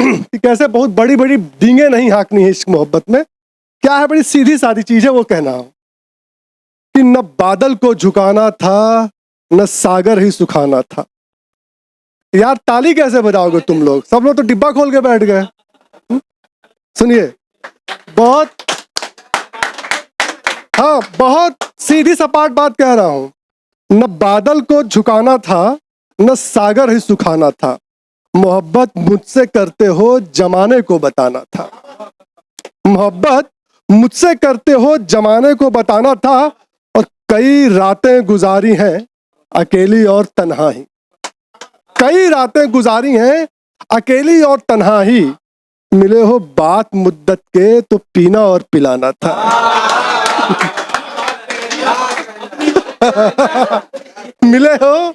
कि कैसे बहुत बड़ी बड़ी डींगे नहीं हाँकनी है इश्क मोहब्बत में। क्या है, बड़ी सीधी सादी चीज है वो कहना हो कि न बादल को झुकाना था, न सागर ही सुखाना था। यार ताली कैसे बजाओगे तुम लोग? सब लोग तो डिब्बा खोल के बैठ गए। सुनिए, बहुत, हाँ बहुत सीधी सपाट बात कह रहा हूं। न बादल को झुकाना था, न सागर ही सुखाना था। मोहब्बत मुझसे करते हो, जमाने को बताना था। मोहब्बत मुझसे करते हो, जमाने को बताना था। और कई रातें गुजारी हैं अकेली और तन्हा ही। कई रातें गुजारी हैं अकेली और तन्हा ही। मिले हो बात मुद्दत के तो पीना और पिलाना था। मिले हो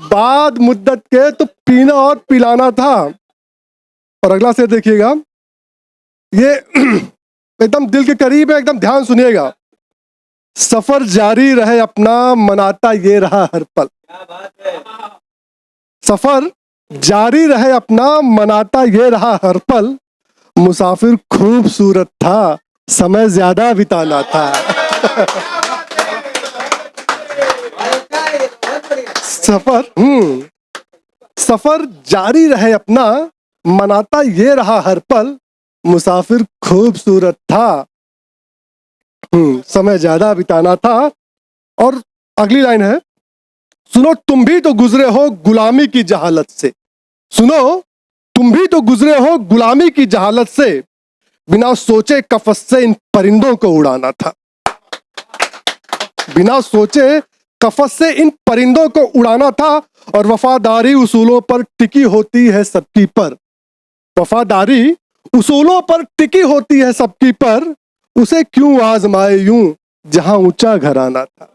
बाद मुद्दत के तो पीना और पिलाना था। और अगला शेर देखिएगा, ये एकदम दिल के करीब है, एकदम ध्यान सुनिएगा। सफर जारी रहे अपना, मनाता ये रहा हर पल। सफर जारी रहे अपना, मनाता ये रहा हर पल। मुसाफिर खूबसूरत था, समय ज्यादा बिताना था। सफर जारी रहे अपना, मनाता ये रहा हर पल। मुसाफिर खूबसूरत था, समय ज्यादा बिताना था। और अगली लाइन है, सुनो तुम भी तो गुजरे हो गुलामी की जहालत से। सुनो तुम भी तो गुजरे हो गुलामी की जहालत से। बिना सोचे कफस से इन परिंदों को उड़ाना था। बिना सोचे कफस से इन परिंदों को उड़ाना था। और वफादारी उसूलों पर टिकी होती है सबकी पर। वफादारी उसूलों पर टिकी होती है सबकी पर। उसे क्यों आजमाए यूं जहां ऊंचा घराना था।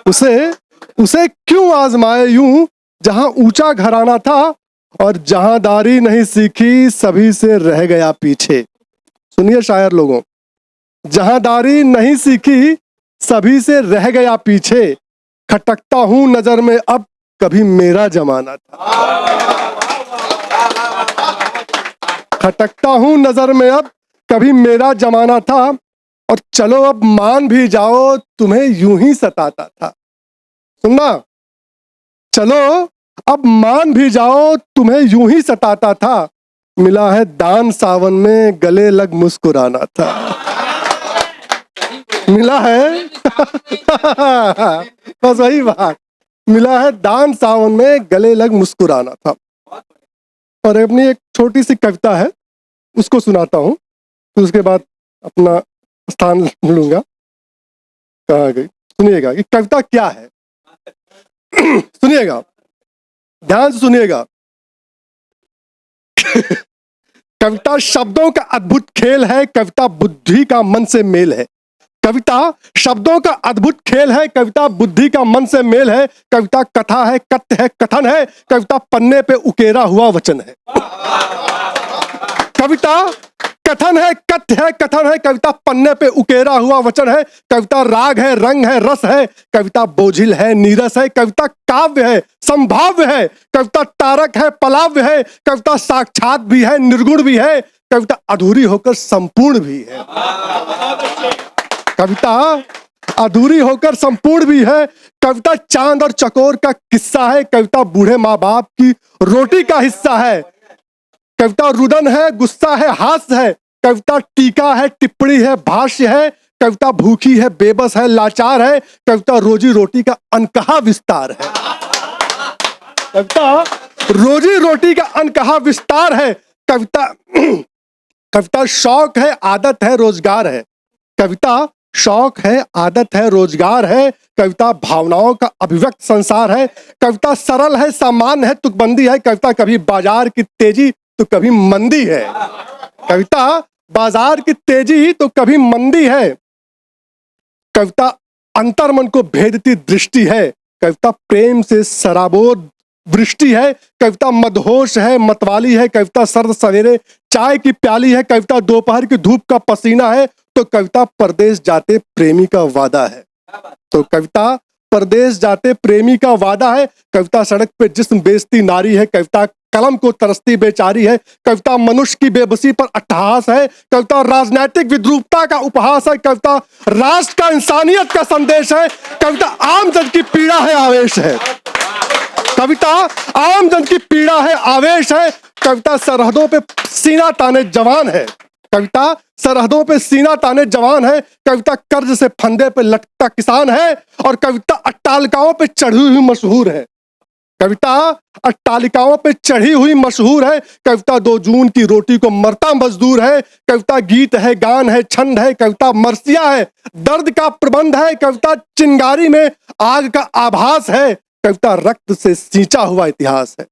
उसे क्यों आजमाए यूं जहां ऊंचा घराना था। और जहांदारी नहीं सीखी सभी से रह गया पीछे। सुनिए शायर लोगों, जहांदारी नहीं सीखी सभी से रह गया पीछे। खटकता हूं नजर में अब कभी मेरा जमाना था। खटकता हूं नजर में अब कभी मेरा जमाना था। और चलो अब मान भी जाओ तुम्हें यूं ही सताता था। सुनना, चलो अब मान भी जाओ तुम्हें यूं ही सताता था। मिला है दान सावन में गले लग मुस्कुराना था। मिला है बस वही बात, मिला है दान सावन में गले लग मुस्कुराना था। और अपनी एक छोटी सी कविता है, उसको सुनाता हूं, फिर उसके बाद अपना स्थान लूंगा। कहाँ गई? सुनिएगा कि कविता क्या है। सुनिएगा, ध्यान से सुनिएगा। कविता शब्दों का अद्भुत खेल है, कविता बुद्धि का मन से मेल है। कविता शब्दों का अद्भुत खेल है, कविता बुद्धि का मन से मेल है। कविता कथा है, कथ्य है, कथन है। कविता पन्ने पे उकेरा हुआ वचन है। कविता कथन है, कथ्य है, कथन है। कविता पन्ने पे उकेरा हुआ वचन है। कविता राग है, रंग है, रस है। कविता बोझिल है, नीरस है। कविता काव्य है, संभाव्य है। कविता तारक है, पलाव्य है। कविता साक्षात भी है, निर्गुण भी है। कविता अधूरी होकर संपूर्ण भी है। कविता अधूरी होकर संपूर्ण भी है। कविता चांद और चकोर का किस्सा है। कविता बूढ़े माँ बाप की रोटी का हिस्सा है। कविता रुदन है, गुस्सा है, हास्य है। कविता टीका है, टिप्पणी है, भाष्य है। कविता भूखी है, बेबस है, लाचार है। कविता रोजी रोटी का अनकहा विस्तार है। कविता रोजी रोटी का अनकहा विस्तार है। कविता कविता शौक है, आदत है, रोजगार है। कविता शौक है, आदत है, रोजगार है। कविता भावनाओं का अभिव्यक्त संसार है। कविता सरल है, सामान्य है, तुकबंदी है। कविता कभी बाजार की तेजी तो कभी मंदी है। कविता बाजार की तेजी तो कभी मंदी है। कविता अंतर्मन को भेदती दृष्टि है। कविता प्रेम से सराबोर वृष्टि है। कविता मदहोश है, मतवाली है। कविता सर्द सवेरे चाय की प्याली है। कविता दोपहर की धूप का पसीना है। तो कविता परदेश जाते प्रेमी का वादा है। तो कविता परदेश जाते प्रेमी का वादा है। कविता सड़क पे जिस्म बेचती नारी है। कविता कलम को तरसती बेचारी है। कविता मनुष्य की बेबसी पर अट्टहास है। कविता राजनीतिक विद्रूपता का उपहास है। कविता राष्ट्र का इंसानियत का संदेश है। कविता आम जन की पीड़ा है, आवेश है। कविता आम जन की पीड़ा है, आवेश है। कविता सरहदों पे सीना ताने जवान है। कविता सरहदों पे सीना ताने जवान है। कविता कर्ज से फंदे पे लटकता किसान है। और कविता अट्टालिकाओं पे चढ़ी हुई मशहूर है। कविता अट्टालिकाओं पे चढ़ी हुई मशहूर है। कविता 2 जून की रोटी को मरता मजदूर है। कविता गीत है, गान है, छंद है। कविता मरसिया है, दर्द का प्रबंध है। कविता चिंगारी में आग का आभास है। कविता रक्त से सींचा हुआ इतिहास है।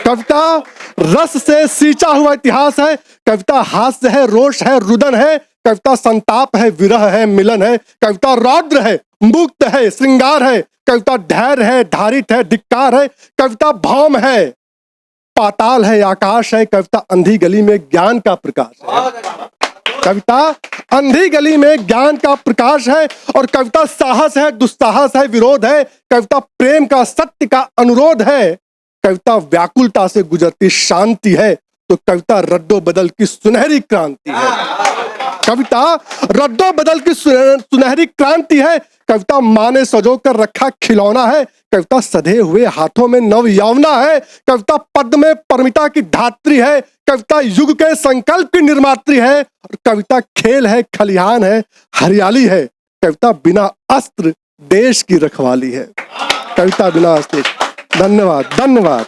कविता रस से सींचा हुआ इतिहास है। कविता हास्य है, रोष है, रुदन है। कविता संताप है, विरह है, मिलन है। कविता रौद्र है, मुक्त है, श्रृंगार है। कविता धैर्य है, धारित है, धिक्कार है। कविता भौम है, पाताल है, आकाश है। कविता अंधी गली में ज्ञान का प्रकाश है। कविता अंधी गली में ज्ञान का प्रकाश है। और कविता साहस है, दुस्साहस है, विरोध है। कविता प्रेम का, सत्य का अनुरोध है। कविता व्याकुलता से गुजरती शांति है। तो कविता रद्दो बदल की सुनहरी क्रांति है। कविता रद्दो बदल की सुनहरी क्रांति है। कविता माँ ने सजो कर रखा खिलौना है। कविता सधे हुए हाथों में नव यौवना है। कविता पद्म में परमिता की धात्री है। कविता युग के संकल्प की निर्मात्री है। और कविता खेल है, खलिहान है, हरियाली है। कविता बिना अस्त्र देश की रखवाली है। कविता बिना अस्त्र। धन्यवाद, धन्यवाद।